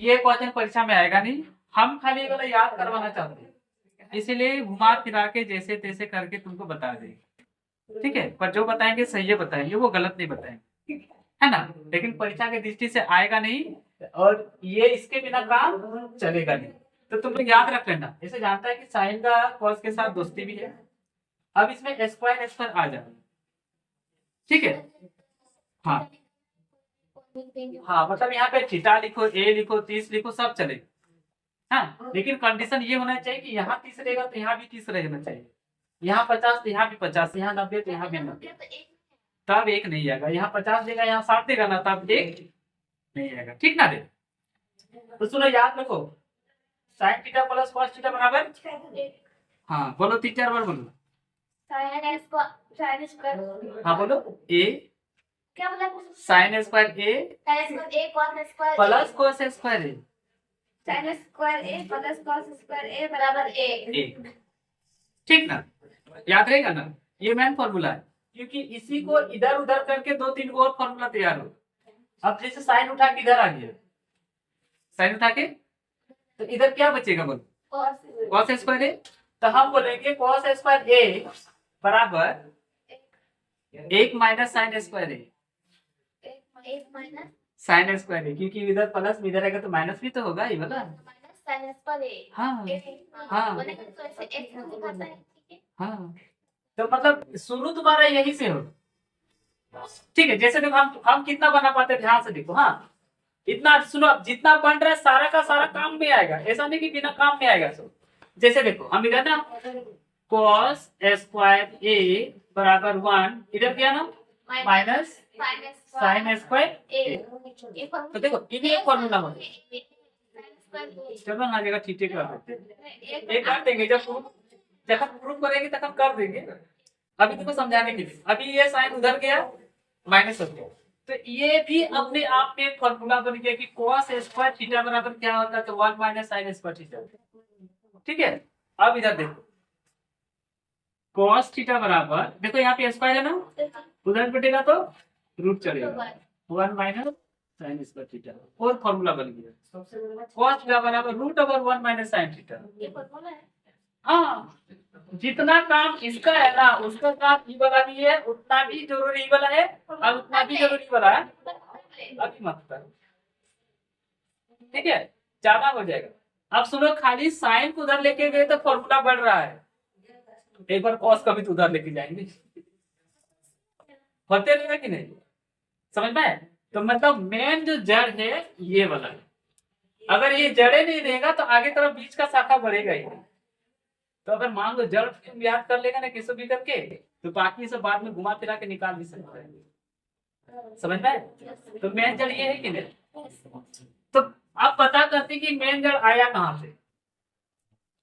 ये क्वेश्चन परीक्षा में आएगा नहीं, हम खाली वाला याद करवाना चाहते हैं, इसीलिए घुमा फिरा के जैसे तैसे करके तुमको बता देंगे, ठीक है। पर जो बताएंगे सही बताएंगे, वो गलत नहीं बताएंगे, है ना। लेकिन परीक्षा की दृष्टि से आएगा नहीं, और ये इसके बिना काम चलेगा नहीं। तो तुम लोग याद रख लेना, इसे जानता है कि साइन का कॉस के साथ दोस्ती भी है। अब इसमें स्क्वायर आ जाए, ठीक है। हाँ हाँ, मतलब यहाँ पे थीटा लिखो, ए लिखो, 30 लिखो, सब चलेगा। हाँ, लेकिन कंडीशन ये होना चाहिए कि यहाँ 30 रहेगा तो यहाँ भी 30 रहना चाहिए, यहाँ 50 तो यहाँ भी 50, यहाँ 90 तो यहाँ भी 90, तब एक नहीं आएगा। यहाँ 50 देगा, यहाँ 60 देगा ना, तब एक नहीं आएगा, ठीक ना रे। तो सुनो, याद रखो, sine theta plus cos theta बराबर, हाँ बोलो 3-4 बार बोलो। हाँ बोलो, ए क्या बोला? साइन स्क्वायर ए प्लस कॉस स्क्वायर ए, साइन स्क्वायर ए प्लस कॉस स्क्वायर ए बराबर ए, ठीक ना। याद रहेगा ना, ये मेन फॉर्मूला है, क्योंकि इसी को इधर उधर करके 2-3 और फॉर्मूला तैयार हो। अब जैसे साइन उठा के इधर आ गया, साइन उठा के, तो इधर क्या बचेगा बोल, कॉस स्क्वायर ए। तो हम बोलेंगे कॉस स्क्वायर ए बराबर 1 माइनस साइन स्क्वायर ए, साइन स्क्वायर ए, क्योंकि इधर प्लस इधर आएगा तो माइनस भी तो होगा ही वाला। हाँ हाँ हाँ, तो मतलब शुरू तुम्हारा यही से हो, ठीक है। जैसे देखो हम कितना बना पाते हैं, ध्यान से देखो। हाँ, इतना सुनो, अब जितना बन रहा है सारा का सारा काम में आएगा, ऐसा नहीं कि बिना काम में आएगा सब। जैसे देखो हम इधर ना cos स्क्वायर ए बराबर 1, इधर क्या ना माइनस साइन स्क्वायर ए। तो देखो इन्हीं एक फॉर्मूला हो, चलो ना जगह ठीक कर देते हैं, एक कर देंगे, जब प्रूफ करेंगे तब कर देंगे। अभी तुमको समझाने के लिए, अभी ये साइन उधर गया, माइनस हो गया, तो ये भी अपने आप में फॉर्मूला बन गया कि cos स्क्वायर थीटा बराबर क्या होता है, तो 1 माइनस साइन स्क्वायर थीटा, ठीक है। अब इधर देखो, cos थीटा बराबर, देखो यहाँ पे स्क्वायर है ना, उधर बैठेगा तो रूट चलेगा, 1 माइनस साइन स्क्वायर थीटा, और फॉर्मूला बन गया cos थीटा बराबर root over 1 minus sine theta. हाँ, जितना काम इसका है ना, उसका काम ई वाला भी है, उतना भी जरूरी ई वाला है, और उतना भी जरूरी वाला है, अभी मत कर, ठीक है, ज्यादा हो जाएगा। अब सुनो, खाली साइन को उधर लेके गए तो फॉर्मूला बढ़ रहा है, एक बार कॉस का भी तो उधर लेके जाएंगे, होते रहेगा कि नहीं, समझ में। तो मतलब मेन जो जड़ है ये वाला है, अगर ये जड़े नहीं रहेगा तो आगे तरफ बीच का शाखा बढ़ेगा ही। तो अगर मान लो जड़ तुम याद कर लेगा ना किसी भी करके, तो बाकी सब बाद में घुमा फिरा के निकाल भी सकते हैं, समझ में। तो मेन जड़ ये है कि नहीं। तो आप पता करते कि मेन जड़ आया कहाँ से,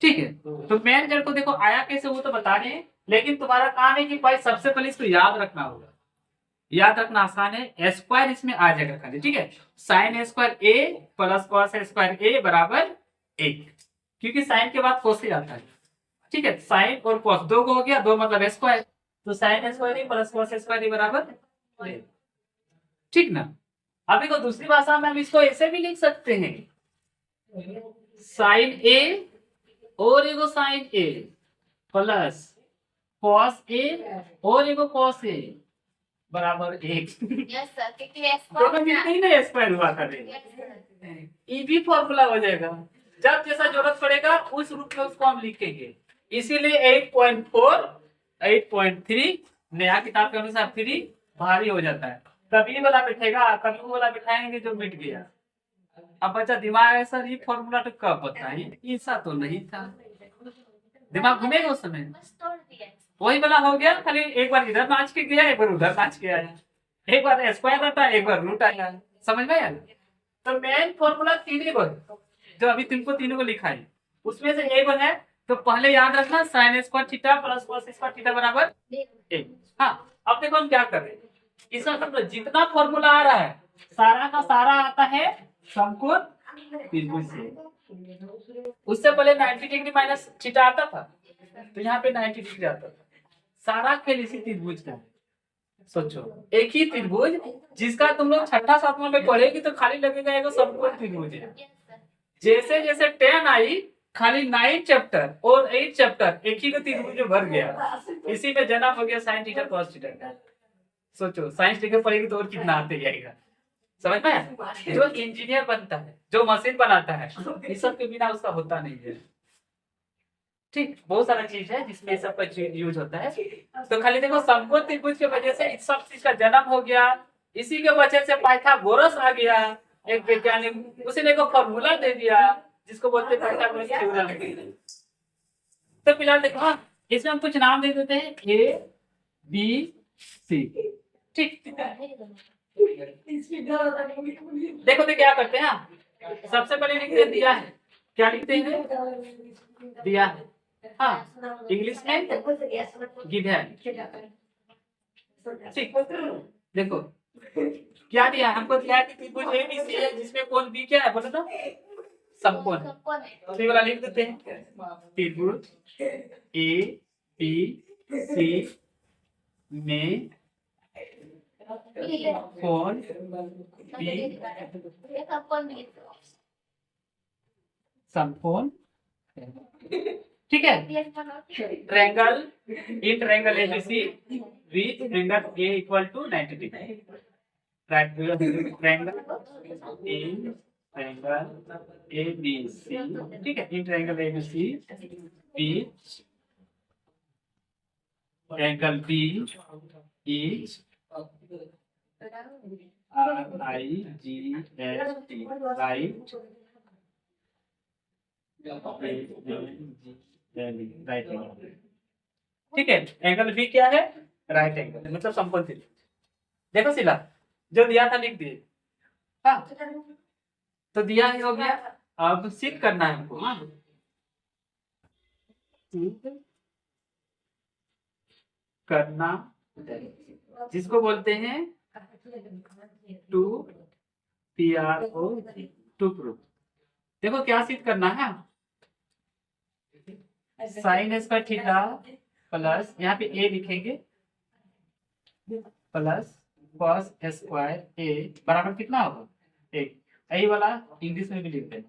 ठीक है। तो मेन जड़ को देखो आया कैसे, वो तो बता रहे हैं, लेकिन तुम्हारा काम है कि भाई सबसे पहले इसको याद रखना होगा। याद रखना आसान है, स्क्वायर इसमें आ जाएगा खाली, ठीक है। साइन स्क्वायर ए प्लस कॉस स्क्वायर ए बराबर 1, क्योंकि साइन के बाद कॉस ही आता है, ठीक है। साइन और कॉस दो को हो गया, दो मतलब स्क्वायर, तो साइन स्क्वायर ए प्लस कॉस स्क्वायर ए बराबर 1, ठीक ना। अब देखो दूसरी भाषा में हम इसको ऐसे भी लिख सकते हैं, साइन ए और एगो sign A plus cos A और एगो कॉस ए बराबर 1। दोनों मिलते ही ना स्क्वायर हुआ था, ये भी फॉर्मूला हो जाएगा। जब जैसा जरूरत पड़ेगा उस रूप में उसको हम लिखेंगे, इसीलिए 8.4 8.3 नया किताब के अनुसार 3 भारी हो जाता है, कभी वाला बैठेगा, कभी वो वाला बैठाएंगे जो मिट गया। अब बच्चा दिमाग है सर, ये फॉर्मूला तो कब बताइए, ऐसा तो नहीं था, दिमाग घूमेगा उस समय, वही वाला हो गया, खाली एक बार इधर नाच के गया, एक बार उधर नाच के आया, एक बार स्क्वायर आता है, एक बार रूट आया, समझ में यार। तो मेन फॉर्मूला 3 को जो अभी तुमको तीनों को लिखा है, उसमें से एक है, तो पहले याद रखना sign square theta plus cos square theta बराबर 1। हाँ, अब देखो हम क्या कर रहे हैं, इसका मतलब जितना फॉर्मूला आ रहा है सारा का सारा आता है समकोण त्रिभुज से। उससे पहले 90 डिग्री माइनस थीटा आता था, तो यहाँ पे 90 डिग्री आता था। सारा खेल इसी त्रिभुज का है। सोचो, एक ही त्रिभुज जिसका तुम लोग छठा सातवां में पढ़ेगी तो खाली लगेगा एगो समकोण त्रिभुज है, जैसे जैसे 10 आई, खाली 9 चैप्टर और 8 चैप्टर एक ही त्रिभुज में भर गया। इसी में जन्म हो गया साइन थीटा कॉस थीटा का। सोचो साइंस टीचर पढ़ेगी तो और कितना आते जाएगा। समझ में? जो इंजीनियर बनता है, जो मशीन बनाता है, इस सब के बिना उसका होता नहीं है। ठीक, बहुत सारा चीज है जिसमें सब का यूज होता है। तो खाली देखो समकोण त्रिभुज की वजह से इस सब चीज का जन्म हो गया। इसी के वजह से पाइथागोरस आ गया, एक वैज्ञानिक, उसने को फॉर्मूला दे दिया जिसको बोलते हैं पाइथागोरस थ्योरम। तो फिलहाल देखो, हाँ, इसमें हम कुछ नाम दे देते हैं ए बी सी। ठीक, देखो तो क्या करते हैं, सबसे पहले लिखते हैं दिया है। क्या लिखते हैं? दिया है। हाँ, इंग्लिश में गिवन। ठीक, देखो क्या दिया हमको, दिया कि त्रिभुज एबीसी है जिसमें कोण बी क्या है, बोलो तो समकोण। तो ये वाला लिख देते हैं, त्रिभुज ए बी सी में कोण बी समकोण। ठीक है, triangle in triangle ABC with angle A equal to 90 degree. Triangle in triangle ABC, ठीक है, in triangle ABC with angle B is RIGST, right. Right angle, ठीक है। एंगल बी क्या है? राइट एंगल, मतलब समकोण त्रिभुज। देखो सिला जो दिया था लिख दिए। हाँ, तो दिया ही हो गया। अब सिद्ध करना है हमको। हाँ, करना, जिसको बोलते हैं टू PRO टू प्रूफ। देखो क्या सिद्ध करना है, साइन स्क्वायर थीटा प्लस, यहाँ पे ए लिखेंगे, प्लस कॉस स्क्वायर ए बराबर कितना होगा? एक। यही वाला इंग्लिश में भी लिखते हैं।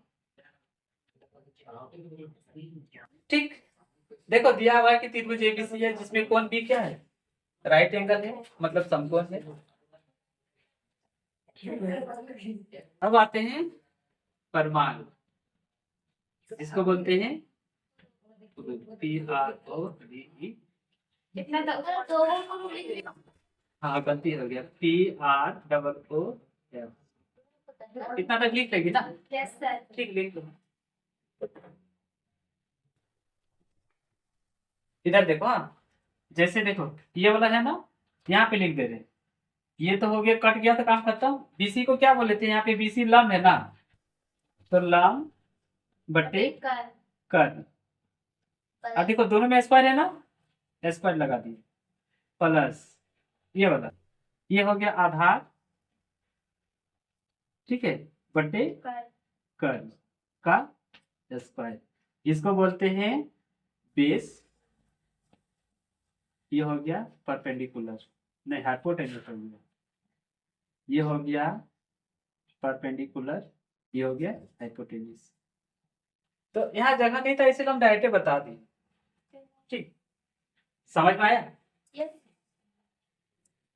ठीक, देखो दिया हुआ है कि त्रिभुज एबीसी है जिसमें कोण बी क्या है? राइट एंगल है, मतलब समकोण है। अब आते हैं परमाणु, जिसको बोलते हैं PRO DE। हाँ, गलती हो गया, PROO। इतना तक लिख लेगी ना? Yes sir. ठीक, लिख लो। इधर देखो, हाँ, जैसे देखो ये वाला है ना, यहाँ पे लिख दे रहे हैं। ये तो हो गया, कट गया तो काम खत्म। बीसी को क्या बोले थे? यहाँ पे बीसी लंब है ना, तो लंब बटे कर्ण। अब देखो दोनों में स्क्वायर है ना, स्क्वायर लगा दिए, प्लस ये वाला, ये हो गया आधार, ठीक है, बटे कर्ण का स्क्वायर। इसको बोलते हैं बेस। ये हो गया परपेंडिकुलर, नहीं हाइपोटेन्यूज हो गया। ये हो गया परपेंडिकुलर, ये हो गया हाइपोटेन्यूज। तो यहाँ जगह नहीं था इसलिए हम डायरेक्ट बता दी। ठीक, समझ में आया? यस।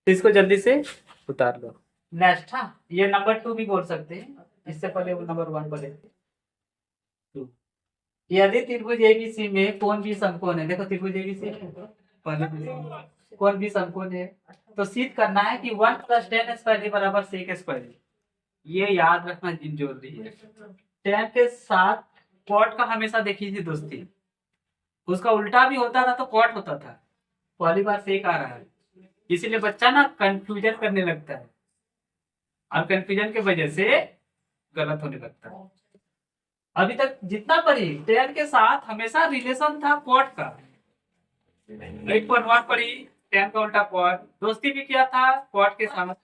तो इसको जल्दी से उतार लो। नेक्स्ट, हाँ, ये नंबर 2 भी बोल सकते हैं, इससे पहले वो नंबर 1 बोले थे। 2, यदि त्रिभुज एबीसी में कोण भी समकोण है, देखो त्रिभुज एबीसी पहले कोण भी समकोण है, तो सिद्ध करना है कि 1 + tan स्क्वायर बराबर sec स्क्वायर। ये याद रखना जरूरी है। tan के साथ cot का हमेशा देखी थी दोस्ती, उसका उल्टा भी होता था तो cot होता था। पहली बार sec आ रहा है, इसीलिए बच्चा ना कंफ्यूजन करने लगता है, और कंफ्यूजन की वजह से गलत होने लगता है। अभी तक जितना पढ़ी tan के साथ हमेशा रिलेशन था cot का। 8.1 पढ़ी, tan का उल्टा cot, दोस्ती भी किया था cot के साथ।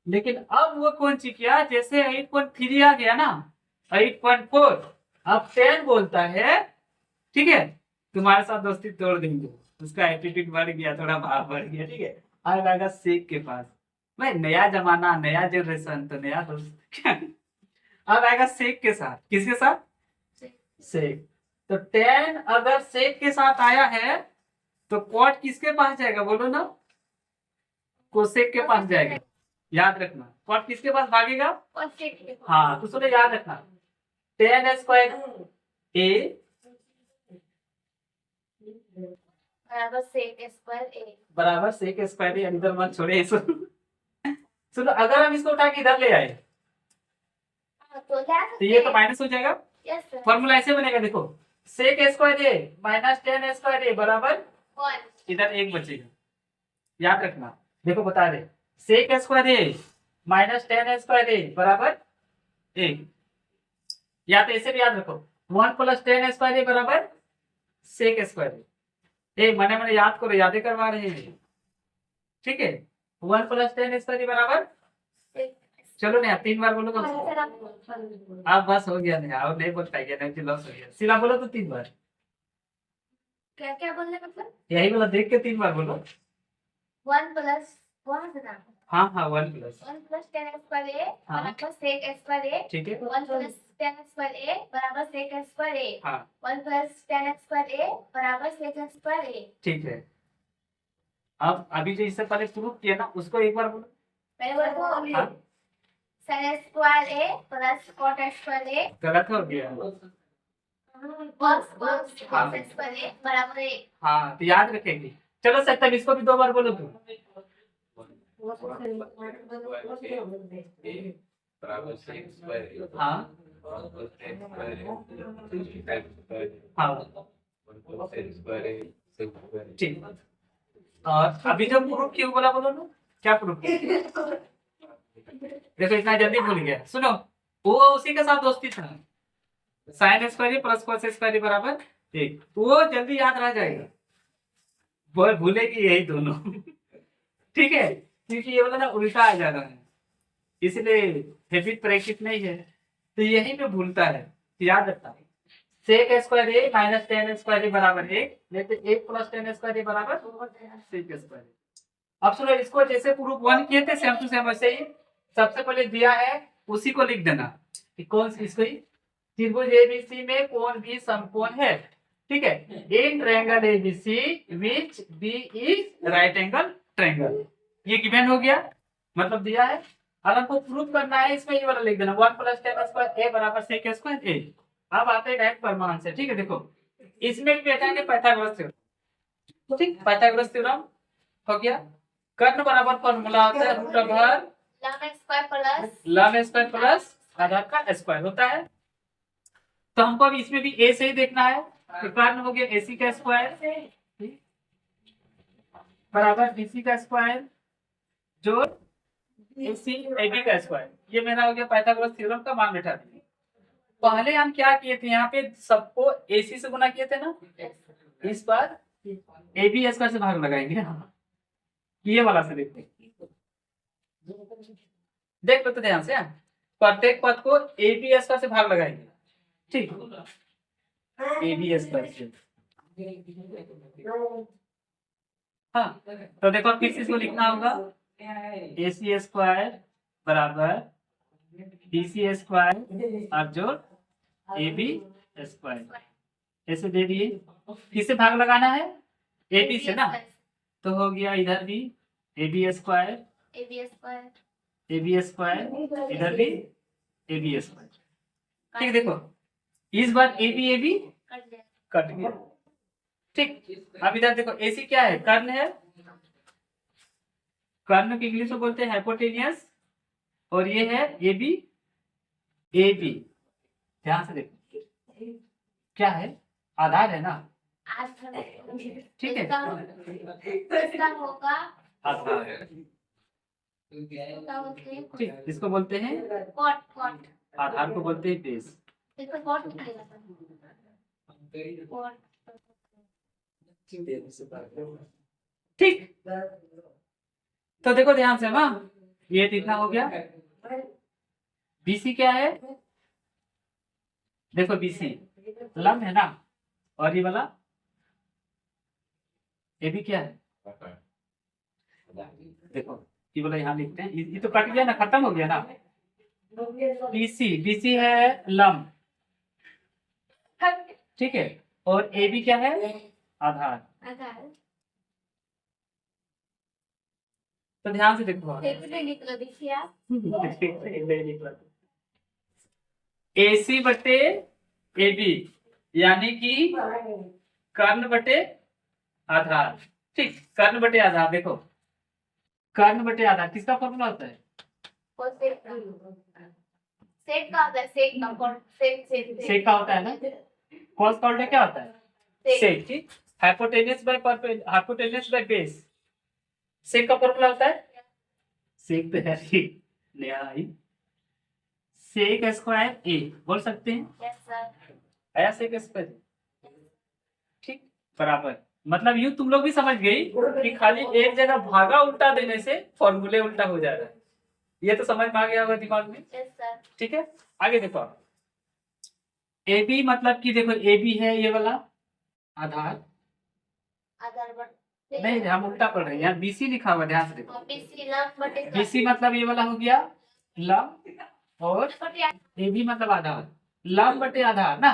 लेकिन अब वो कौन सी किया, जैसे 8.3 आ गया ना, 8.4, अब tan बोलता है, ठीक है, तुम्हारे साथ दोस्ती तोड़ देंगे। उसका एटीट्यूड बढ़ गया, थोड़ा भाव बढ़ गया, ठीक है। अब आएगा सेक के पास, भाई नया जमाना, नया जनरेशन, तो नया दोस्त। अब आएगा सेक के साथ, किसके साथ? सेक। तो tan अगर सेक के साथ आया है तो कॉट किसके पास जाएगा, बोलो ना? कोसेक के पास जाएगा। याद रखना, कॉट किसके पास भागेगा? हाँ, तो सुनो याद रखना, tan स्क्वायर a बराबर सेक स्क्वायर ए। बराबर सेक स्क्वायर ए। इधर मत छोड़े इसको। सुनो, अगर हम इसको उठा के इधर ले आए तो ये तो माइनस हो जाएगा। Yes sir. फॉर्मूला ऐसे बनेगा, देखो, सेक स्क्वायर ए माइनस tan स्क्वायर ए बराबर 1। इधर एक बचेगा। याद रखना, देखो बता रहे, सेक स्क्वायर ए माइनस tan स्क्वायर ए बराबर 1। या तो ऐसे भी याद रखो, 1 प्लस tan स्क्वायर ए बराबर सेक स्क्वायर ए। मने मने याद करो, यादें करवा रहे हैं, ठीक है। 1 प्लस tan स्क्वायर ए बराबर, चलो नहीं, 3 बार बोलो। अब बस हो गया, नहीं और नहीं बोल पाएंगे, नहीं लॉस हो गया। सीधा बोलो तो 3 बार। क्या क्या बोलने मतलब? यही बोला, देख के 3 बार बोलो। 1 प्लस 1 से ना। हाँ हाँ, 1 प्लस 1 प्लस tan स्क्वायर ए हाँ। बराबर सेक स्क्वायर ए। ठीक है। 1 प्लस tan स्क्वायर ए बराबर सेक स्क्वायर ए। हाँ 1 प्लस tan स्क्वायर ए बराबर सेक स्क्वायर ए। ठीक है। अब अभी जो इससे पहले प्रूफ किया ना, उसको एक बार बोलो। मैंने बोला हाँ, sin स्क्वायर ए प्लस cot स्क्वायर ए गलत हो गया। cos स्क्वायर ए बराबर ए। हाँ, तो याद रखेंगे। चलो सत्तर, इसको भी 2 बार बोलो तुम। हाँ हाँ ठीक। और अभी जो प्रूफ क्यों बोला, बोलो ना, क्या प्रूफ? देखो इतना जल्दी भूल गया। सुनो, वो उसी के साथ दोस्ती था, sine square plus cos square बराबर 1। वो जल्दी याद रह जाएगा, वो भूलेगी यही दोनों। ठीक है, क्योंकि ये वाला ना उल्टा आ जा रहा है, इसलिए हैबिट प्रैक्टिस नहीं है, तो यही पे भूलता है। तो याद रखता है, सेक स्क्वायर ए माइनस tan स्क्वायर ए बराबर 1, लेते 1 प्लस tan स्क्वायर ए बराबर सेक स्क्वायर ए। अब सुनो, इसको जैसे प्रूफ 1 किए थे सेम टू सेम वैसे ही सबसे पहले दिया है उसी को लिख देना कि कौन सी, इसको ही त्रिभुज एबीसी में कौन भी समकोण है, ठीक है। In triangle ABC which B is right angle triangle, ये गिवन हो गया, मतलब दिया है। अब हमको प्रूफ करना है, इसमें ये वाला लिख देना 1 प्लस tan स्क्वायर ए बराबर सेक स्क्वायर ए। अब आते हैं डायरेक्ट प्रमाण से, ठीक है। देखो इसमें भी बैठाएंगे पाइथागोरस थ्योरम, ठीक, पाइथागोरस थ्योरम हो गया। कर्ण बराबर फॉर्मूला होता है रूट ओवर लम स्क्वायर प्लस आधार का स्क्वायर होता है। तो हमको अभी इसमें भी ए से ही देखना है, तो कर्ण हो गया एसी का स्क्वायर बराबर बीसी का स्क्वायर जो एसी एबी का स्क्वायर, ये मेरा हो गया पाइथागोरस थ्योरम का मान बैठा दिया। पहले हम क्या किए थे, यहाँ पे सबको एसी से गुना किए थे ना, इस पर एबी स्क्वायर से भाग लगाएंगे। ये वाला से देखते हैं, देख लो तो ध्यान से, प्रत्येक पद को एबी स्क्वायर से भाग लगाएंगे, ठीक, एबी स्क्वायर से। हाँ, तो देखो किस चीज को लिखना होगा, एसी स्क्वायर बराबर बीसी स्क्वायर और जो एबी स्क्वायर ऐसे दे दिए। किससे भाग लगाना है, एबी से ना, तो हो गया इधर भी एबी स्क्वायर इधर भी एबी स्क्वायर, ठीक। देखो इस बार एबी एबी कट गया, ठीक। अब इधर देखो एसी क्या है, कर्ण है, कर्ण की इंग्लिश में बोलते हैं हाइपोटेनियस, और ये है एबी एबी। ध्यान से देखो क्या है, आधार है ना, ठीक है, आधार, ठीक, इसको बोलते हैं आधार को बोलते हैं बेस, ठीक। तो देखो ध्यान से ना, ये इतना हो गया। बीसी क्या है, देखो बीसी लंब है ना, और ये वाला ये भी क्या है, देखो ये वाला यहाँ लिखते हैं, ये तो कट गया ना, खत्म हो गया ना। बीसी है लंब, ठीक है, और ए बी क्या है, आधार। आधार। तो ध्यान से देखो, निकलो देखिए आप। AC बटे AB यानी कि कर्ण बटे आधार। ठीक, कर्ण बटे आधार। देखो कर्ण बटे आधार किसका फॉर्मूला होता है, सेक का होता है, सेक का होता है ना, कॉस का उल्टा क्या होता है, सेक। ठीक, हाइपोटेनस बाय बेस, सेक का फॉर्मूला होता है, सेक तो है सेक स्क्वायर ए बोल सकते हैं। Yes sir. आया सेक स्क्वायर, ठीक, बराबर। मतलब यूं तुम लोग भी समझ गई कि खाली एक जगह भागा उल्टा देने से फॉर्मूले उल्टा हो जा रहा है, ये तो समझ में आ गया होगा दिमाग में। Yes sir. ठीक है, आगे देखो, ए बी मतलब कि देखो ए बी है ये वाला आधार, नहीं हम उल्टा पढ़ रहे हैं, यहाँ BC लिखा हुआ, ध्यान से देखो, BC मतलब ये वाला हो गया लंब, और ए बी मतलब आधार, लंब बटे आधार ना।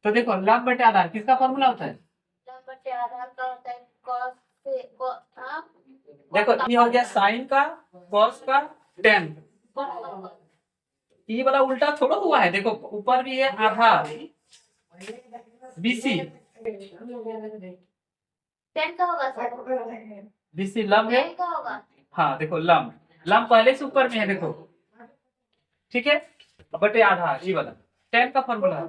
तो देखो लंब बटे आधार किसका फॉर्मूला होता है, देखो ये हो गया साइन का, कॉस का, टेन। ये वाला उल्टा थोड़ा हुआ है, देखो ऊपर भी है आधार BC, BC लंब है, हाँ देखो लंब, लंब पहले से ऊपर में है देखो, ठीक है, बटे आधार ये वाला टेन का फॉर्मूला,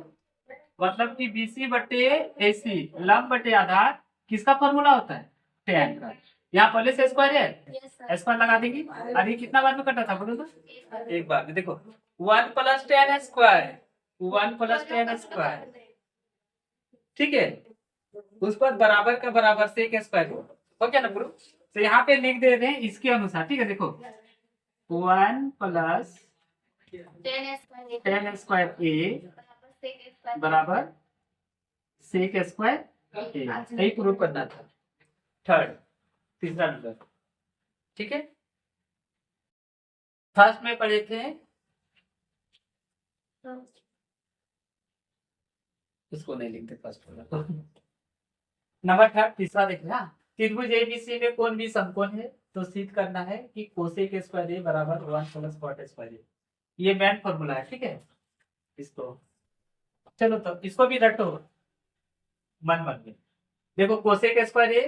मतलब कि BC बटे AC लंब बटे आधार किसका फॉर्मूला होता है, टेन का। यहाँ पहले से स्क्वायर है, स्क्वायर लगा देंगे, अभी कितना बार में कटा था बोलो तो, एक बार में। देखो 1 + 10 स्क्वायर, 1 + 10 स्क्वायर, ठीक है, उस पर बराबर का बराबर से एक स्क्वायर हो गया ना गुरु। तो यहाँ पे लिख दे रहे हैं इसके अनुसार, ठीक है, देखो 1 + 10 स्क्वायर A बराबर सेक स्क्वायर A, यही प्रूव करना था, थर्ड तीसरा नंबर। ठीक है, फर्स्ट में पढ़े थे, उसको नहीं लिखते फर्स्ट वाला। नंबर थर्ड तीसरा देखना, त्रिभुज ABC में कोण भी समकोण है, तो सिद्ध करना है कि कोसेक स्क्वायर A बराबर 1 + cot स्क्वायर A, ये मेन फॉर्मूला है। ठीक है, इसको चलो तो इसको भी रटो मन मन में। देखो कोसेक स्क्वायर A,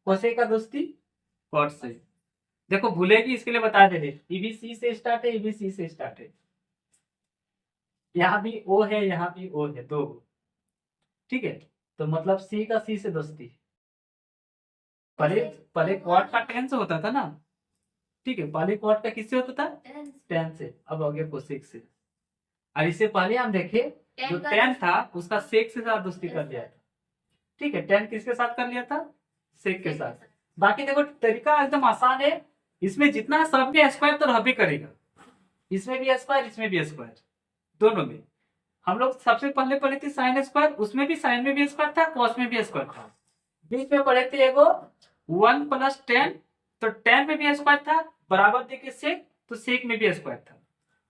कोसेक का दोस्ती कॉट से, देखो भूलेगी इसके लिए बता दे रहे, EBC से स्टार्ट है, EBC से स्टार्ट है, यहाँ भी O है, यहाँ भी O है, दो, ठीक है, तो मतलब C का C से दोस्ती, पहले क्वाड का टेन से होता था ना, ठीक है, पहले क्वाड का किससे होता था, टेन से, अब हो गया कोसेक से। और इससे पहले हम देखे जो टेन था उसका सेक से साथ दोस्ती कर लिया था, ठीक है, टेन किसके साथ कर लिया था, सेक के साथ। बाकी देखो तरीका एकदम आसान है, इसमें जितना सब में स्क्वायर तो रहबे करेगा, इसमें भी स्क्वायर, इसमें भी स्क्वायर, दोनों में। हम लोग सबसे पहले पढ़े थे साइन स्क्वायर, उसमें भी साइन में भी स्क्वायर था, कॉस में भी स्क्वायर था। बीच में पढ़े थे एगो 1 + 10, तो 10 में भी स्क्वायर था, बराबर देके सेक, तो सेक में भी स्क्वायर था।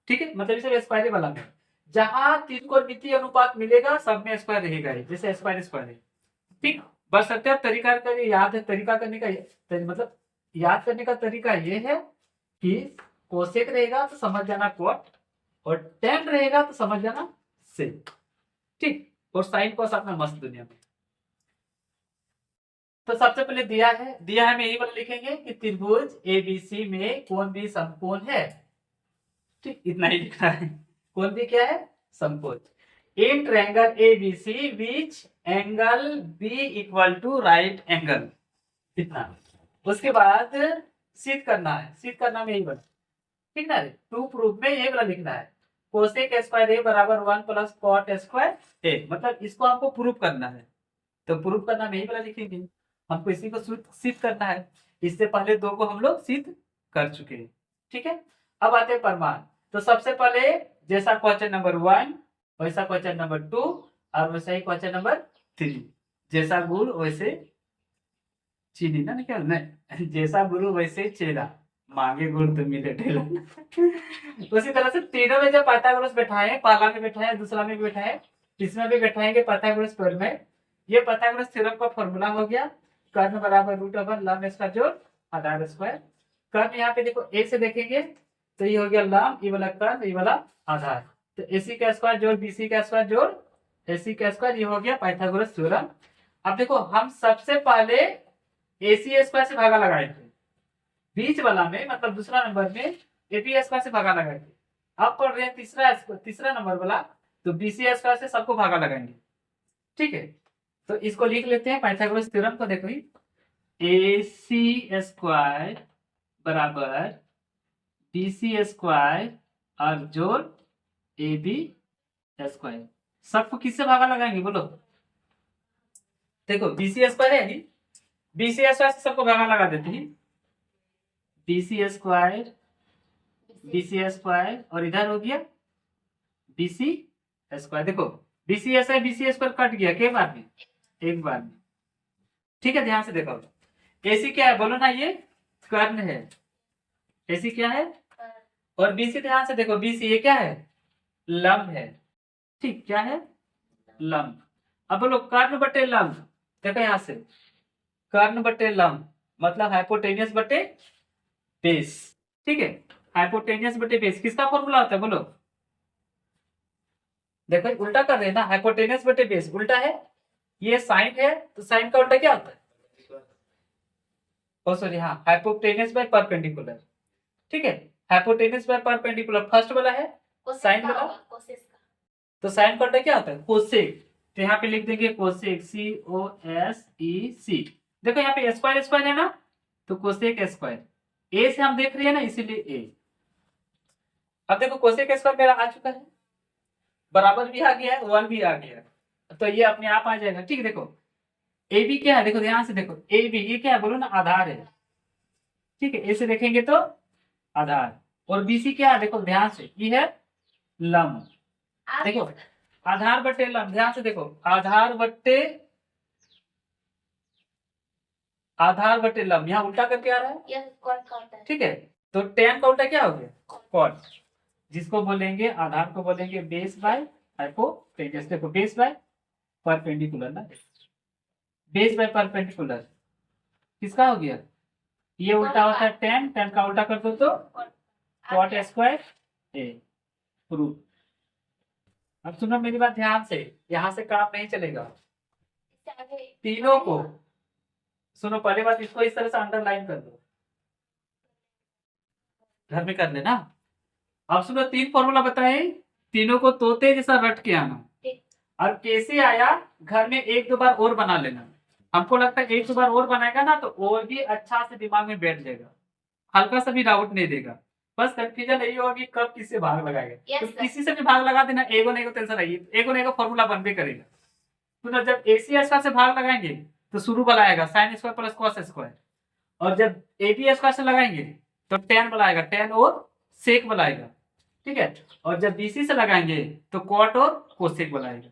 ठीक है, मतलब इसे स्क्वायर वाला में जहां त्रिकोणमितीय अनुपात मिलेगा सब में स्क्वायर रहेगा, जैसे स्क्वायर स्क्वायर है। ठीक, बस सकते हैं तरीका कर याद है, तरीका करने का मतलब याद करने का तरीका ये है कि कोसेक रहेगा तो समझ जाना कॉट, और टेन रहेगा तो समझ जाना सेक। ठीक, और साइन कॉस अपना मस्त दुनिया में। तो सबसे पहले दिया है में यही वाला लिखेंगे कि त्रिभुज ABC में कोण भी समकोण है। ठीक, इतना ही लिखना है, कोण भी क्या है, समकोण। In triangle ABC which angle B = right angle, इतना। उसके बाद सिद्ध करना है, सिद्ध करना में यही बना, ठीक ना, टू प्रूफ में यही वाला लिखना है, कोसेक स्क्वायर A बराबर 1 + cot स्क्वायर A, मतलब इसको आपको प्रूफ करना है, तो प्रूफ करना में यही वाला लिखेंगे, हमको इसी को सिद्ध करना है। इससे पहले दो को हम लोग सिद्ध कर चुके हैं। ठीक है, अब आते हैं प्रमाण। तो सबसे पहले जैसा क्वेश्चन नंबर 1 वैसा क्वेश्चन नंबर 2 और वैसा ही क्वेश्चन नंबर 3, जैसा गुरु वैसे चीनी ना निकल नहीं, जैसा गुरु वैसे चेला, मांगे गुरु तो मिले ढेला। उसी तरह से तीनों में जब पाइथागोरस बैठाए, पहला में बैठाए, दूसरा में बैठाए, इसमें भी बैठाएंगे पाइथागोरस थ्योरम में। ये पाइथागोरस थ्योरम का फॉर्मूला हो गया कर्ण बराबर रूट ओवर लंब इसका जोड़ आधार स्क्वायर। कर्ण यहाँ पे देखो ए से देखेंगे तो ये हो गया लंब, ये वाला कर्ण, ये वाला आधार। तो AC का स्क्वायर जोड़ BC का स्क्वायर जोड़ AC का स्क्वायर, ये हो गया पाइथागोरस थ्योरम। अब देखो हम सबसे पहले AC स्क्वायर से भागा लगाए थे, बीच वाला में मतलब दूसरा नंबर में AB स्क्वायर से भागा लगाए थे। अब पढ़ रहे हैं तीसरा नंबर वाला, तो BC स्क्वायर से सबको भागा लगाएंगे। ठीक है, तो इसको लिख लेते हैं पाइथागोरस थ्योरम को। देखो AC स्क्वायर बराबर BC स्क्वायर और जोड़ AB स्क्वायर, सबको किससे भागा लगाएंगे बोलो। देखो BC स्क्वायर है ही, BC स्क्वायर से सबको भागा लगा देते हैं। BC स्क्वायर और इधर हो गया BC स्क्वायर। देखो BC स्क्वायर कट गया के बार में, एक बार में। ठीक है, ध्यान से देखो। AC क्या है बोलो ना, ये कर्ण है। AC क्या है, और BC ध्यान से देखो, BC ये क्या है, लंब है। ठीक, क्या है, लंब। अब बोलो कर्ण बटे लंब, देखो यहां से कर्ण बटे लंब मतलब हाइपोटेनियस बटे बेस। ठीक है, हाइपोटेनियस बटे बेस किसका फॉर्मूला होता है बोलो। देखो उल्टा कर रहे हैं ना, हाइपोटेनियस बटे बेस उल्टा है, ये साइन है तो साइन का उल्टा क्या होता है, ओ सॉरी हाँ, हाइपोटेनियस बाय परपेंडिकुलर। ठीक है, हाइपोटेनियस बाय परपेंडिकुलर फर्स्ट वाला है, साइन वाला, तो साइन का उल्टा क्या होता है, कोसेक। तो यहाँ पे लिख देंगे कोसेक, COSEC। देखो यहाँ पे स्क्वायर स्क्वायर है ना, तो कोसेक स्क्वायर, ए से हम देख रहे हैं ना इसीलिए ए। अब देखो कोसेक स्क्वायर मेरा आ चुका है, बराबर भी आ गया है, 1 भी आ गया है, तो ये अपने आप आ जाएगा। ठीक है, देखो AB क्या है, देखो ध्यान से देखो, AB ये क्या है बोलो ना, आधार है। ठीक है, ए से देखेंगे तो आधार, और BC क्या है देखो ध्यान से, ये है लंब। देखो आधार बटे लंब, ध्यान से देखो, आधार बटे लंब, यहाँ उल्टा करके आ रहा है। ठीक है, तो tan का उल्टा क्या हो गया, कॉट, जिसको बोलेंगे आधार को बोलेंगे बेस बाय हाइपोटेनियस। देखो बेस बाय परपेंडिकुलर ना, बेस बाय परपेंडिकुलर किसका हो गया, ये उल्टा होता है tan का उल्टा कर दो तो कॉट स्क्वायर ए रूट। अब सुनो मेरी बात ध्यान से, यहां से काम नहीं चलेगा, तीनों को सुनो। पहले बात इसको इस तरह से अंडरलाइन कर दो, घर में कर लेना। अब सुनो, 3 फॉर्मूला बताए, तीनों को तोते जैसा रट के आना, और कैसे आया घर में 1-2 बार और बना लेना। हमको लगता है 1-2 बार और बनाएगा ना तो और भी अच्छा से दिमाग में बैठ जाएगा, हल्का सा भी डाउट नहीं देगा। बस कंफ्यूजन यही होगा कि कब किससे भाग लगाएगा। तो किसी से भी भाग लगा देना, एगो नहीं टेंशन नहीं, एगो नहीं फॉर्मूला बनबे करेगा। तो जब AC स्क्वायर से भाग लगाएंगे तो शुरू वाला आएगा sine square plus cos square, और जब AB स्क्वायर से लगाएंगे तो tan वाला आएगा, tan और सेक वाला आएगा। ठीक है, और जब BC से लगाएंगे तो कॉट और कोसेक वाला आएगा।